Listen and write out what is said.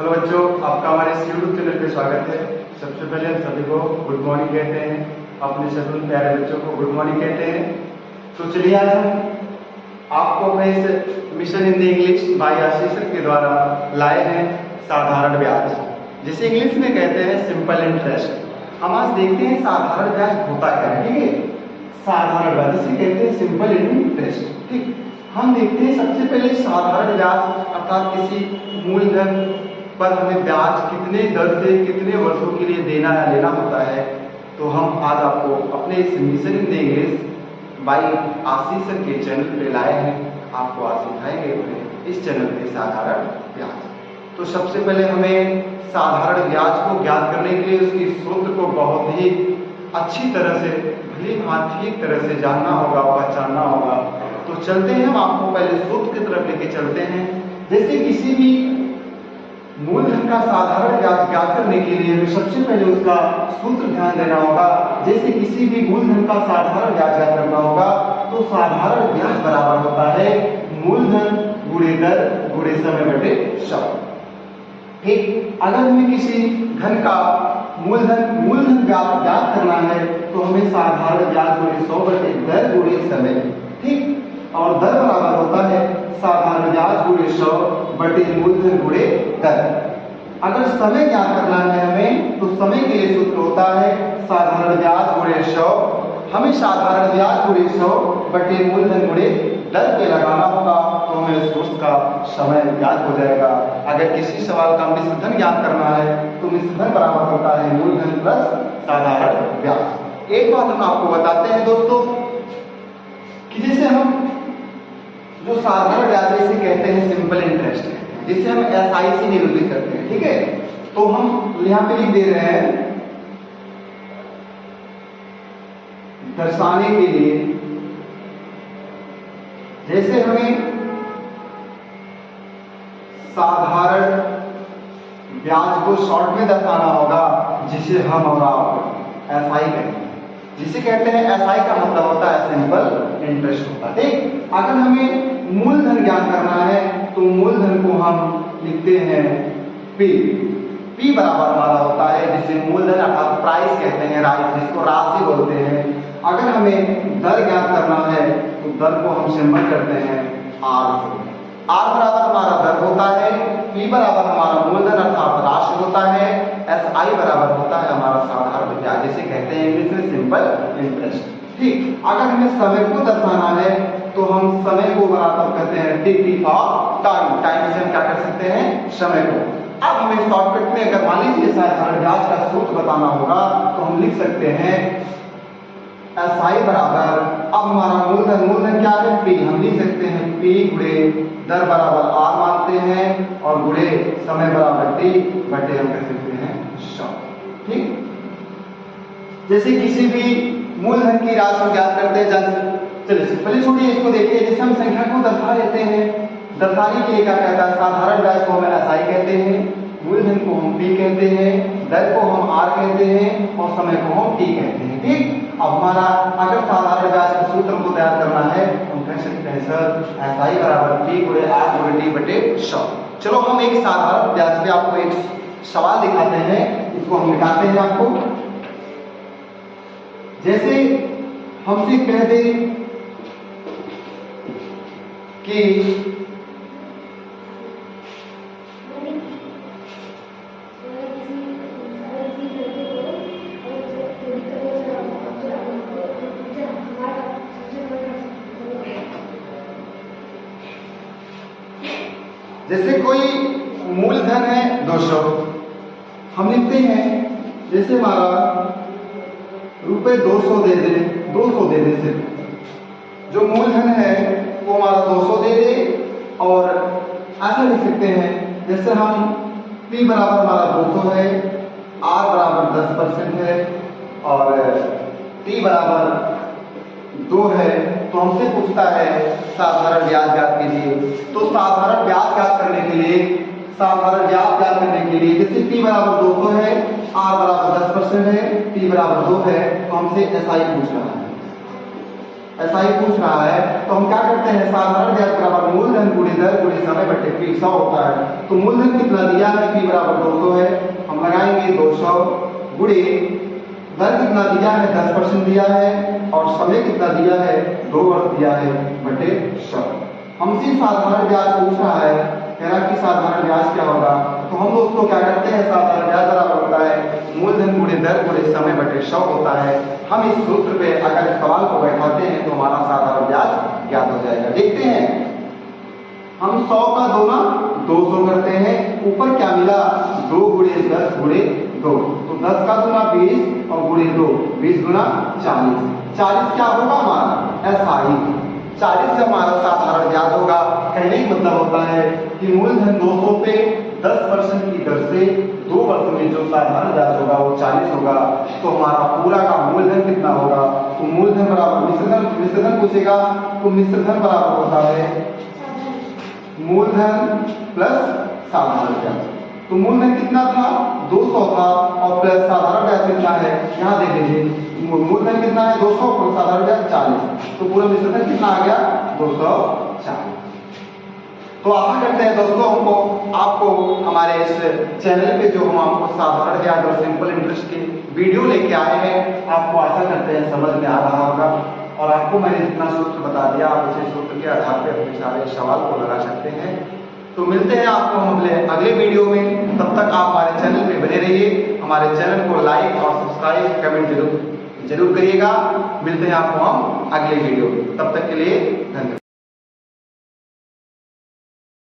Hello बच्चों, आपका हमारे इस यूट्यूब चैनल पे स्वागत है। सबसे पहले हम सभी को गुड मॉर्निंग कहते हैं, अपने सभी प्यारे बच्चों को गुड मॉर्निंग कहते हैं। तो चलिए आज हम आपको अपने इस mission Hindi English by Ashish sir के द्वारा लाए हैं साधारण ब्याज, जिसे इंग्लिश में कहते हैं सिंपल इंटरेस्ट। हम आज देखते हैं साधारण ब्याज होता क्या है। ठीक है, साधारण ब्याज जिसे कहते हैं सिंपल इंटरेस्ट। ठीक, हम देखते हैं सबसे पहले साधारण ब्याज अर्थात किसी मूलधन पर हमें ब्याज कितने दर से कितने वर्षों के लिए देना या लेना होता है। तो हम आज आपको अपने इस mission Hindi English by Ashish sir के चैनल पे लाए हैं। आपको आज सिखाएंगे अपने इस चैनल पे साधारण ब्याज। तो सबसे पहले हमें साधारण ब्याज को ज्ञात करने के लिए उसकी सूत्र को बहुत ही अच्छी तरह से भली भांति ठीक तरह से जानना होगा, पहचानना होगा। तो चलते हैं, हम आपको पहले सूत्र की तरफ लेके चलते हैं। जैसे किसी भी मूलधन का साधारण ब्याज ज्ञात करने के लिए हमें सबसे पहले उसका सूत्र ध्यान देना होगा। जैसे किसी भी मूलधन का साधारण ब्याज ज्ञात करना होगा तो साधारण ब्याज बराबर होता है मूलधन गुणे दर गुणे समय बटे 100। ठीक, अगर हमें किसी धन का मूलधन ब्याज ज्ञात करना है तो हमें साधारण ब्याज गुणे 100 बटे दर गुणे समय। ठीक, और दर बराबर होता है साधारण ब्याज गुणे 100 बटे मूलधन गुणे दर। अगर समय ज्ञात करना है हमें तो समय के लिए सूत्र होता है साधारण ब्याज गुणे 100। हमें साधारण ब्याज गुणे 100 बटे मूलधन गुणे दर पे लगाना होगा तो हमें उस सूत्र का समय ज्ञात हो जाएगा। अगर किसी सवाल का मिश्रधन ज्ञात करना है तो मिश्रधन बराबर होता है मूलधन प्लस साधारण ब्याज। एक बात हम आपको बताते हैं दोस्तों कि जैसे हम जो साधारण ब्याज इसे कहते हैं सिंपल इंटरेस्ट, जिसे हम एसआई से निरूपित करते हैं। ठीक है, तो हम यहाँ पे लिख दे रहे हैं दर्शाने के लिए। जैसे हमें साधारण ब्याज को शॉर्ट में दर्शाना होगा जिसे हम और आप एसआई कहते हैं। जिसे कहते हैं एसआई का मतलब होता है सिंपल इंटरेस्ट होता है। ठीक, अगर हमें मूलधन ज्ञात करना है तो मूलधन को हम लिखते हैं पी। पी बराबर हमारा होता है जिसे मूलधन अर्थात प्राइस कहते हैं, जिसको राशि बोलते हैं। अगर हमें दर ज्ञात करना है तो दर को हम सिंबल करते हैं आर से। आर बराबर हमारा दर होता है, पी बराबर हमारा मूलधन अर्थात राशि होता है, एस आई बराबर होता है हमारा साधारण ब्याज, जिसे कहते हैं इंग्लिश में सिंपल इंटरेस्ट। ठीक, अगर हमें समय को दर्शाना है तो हम समय को बराबर कहते हैं T T for time. Time से हम क्या कर सकते हैं, समय को। अब हमें शॉर्टकट में अगर मान लीजिए साधारण ब्याज का सूत्र बताना होगा तो हम लिख सकते हैं एस आई बराबर, अब हमारा मूलधन क्या है पी, हम लिख सकते हैं पी गुणे दर बराबर आर मानते हैं और गुणे समय बराबर टी बटे हम कह सकते हैं 100। ठीक, जैसे किसी भी मूलधन की राशि ज्ञात करते हैं। चलिए पहले छोड़िए इसको देखिए। जैसे हम संख्या को दर्शा लेते हैं, दर्शाने के लिए क्या कहता है साधारण ब्याज को हम एसआई कहते हैं, मूलधन को हम पी कहते हैं, दर को हम आर कहते हैं और समय को हम टी कहते हैं। ठीक, अब हमारा अगर साधारण ब्याज के सूत्र को तैयार करना है तो हम कह सकते हैं सर एसआई बराबर पी गुणे आर गुणे टी बटे 100। चलो हम एक साधारण ब्याज पे आपको एक सवाल दिखाते हैं, इसको हम मिटाते हैं आपको। जैसे हमसे कह दे कि जैसे कोई मूलधन है 200, हम लिखते हैं जैसे हमारा रुपए 200 दे दे, 200 दे दे। सिर्फ जो मूलधन है वो हमारा 200 दे दे और ऐसा लिख सकते हैं जैसे हम P बराबर हमारा 200 है, R बराबर 10% है और T बराबर 2 है। तो हमसे पूछता है साधारण ब्याज ज्ञात कीजिए। तो साधारण ब्याज ज्ञात करने के लिए जैसे P बराबर 200 है, R बराबर 10% है, T बराबर 2 है, तो हमसे SI पूछ रहा है। ऐसा ही पूछ रहा है, तो हम क्या करते हैं, साधारण ब्याज बराबर मूलधन गुणे दर गुणे समय बटे पी 100 होता है। तो मूलधन कितना दिया है, पी बराबर 200 है, हम लगाएंगे 200 गुणे दर कितना दिया है, 10% दिया है, और समय कितना दिया है, 2 वर्ष दिया है, बटे 100। हमसे साधारण ब्याज पूछ रहा है, कह रहा कि साधारण ब्याज क्या होगा। तो हम दोस्तों क्या करते हैं, साधारण ब्याज बराबर होता है मूलधन गुणे दर गुणे समय बटे 100 होता है। हम इस सूत्र पे अगर इस सवाल को बैठाते हैं तो हमारा साधारण ब्याज ज्ञात हो जाएगा। देखते हैं, हम 100 का 2 ना 200 करते हैं, ऊपर क्या मिला, 2 गुणे 10 गुणे 2, तो 10 का 2 20 और गुणे 2 20 गुना 40, 40 क्या होगा हमारा SI, 40 से हमारा साधारण ब्याज होगा। कहने का मतलब होता है कि मूलधन 200 पे 10% की दर से 2 वर्ष में जो साधारण ब्याज होगा वो 40 होगा। तो हमारा पूरा का मूलधन कितना होगा, तो मूलधन बराबर मिश्रधन पूछेगा, तो मिश्रधन बराबर होता है मूलधन प्लस साधारण ब्याज। तो मूलधन कितना था, 200 था, और प्लस साधारण ब्याज कितना है, यहाँ देख लीजिए मूलधन कितना है 200 और साधारण ब्याज 40, तो पूरा मिश्रधन कितना आ गया 240। तो आशा करते हैं दोस्तों आपको हमारे इस चैनल पे जो हम आपको साधारण ब्याज और सिंपल इंटरेस्ट के वीडियो लेके आए हैं, आपको आशा करते हैं समझ में आ रहा होगा, और आपको मैंने जितना सूत्र बता दिया आप उसी सूत्र के आधार पर अपने सारे सवाल को लगा सकते हैं। तो मिलते हैं आपको हम अगले वीडियो में, तब तक आप हमारे चैनल पे बने रहिए, हमारे चैनल को लाइक और सब्सक्राइब कमेंट जरूर करिएगा। मिलते हैं आपको हम अगले वीडियो में, तब तक के लिए धन्यवाद।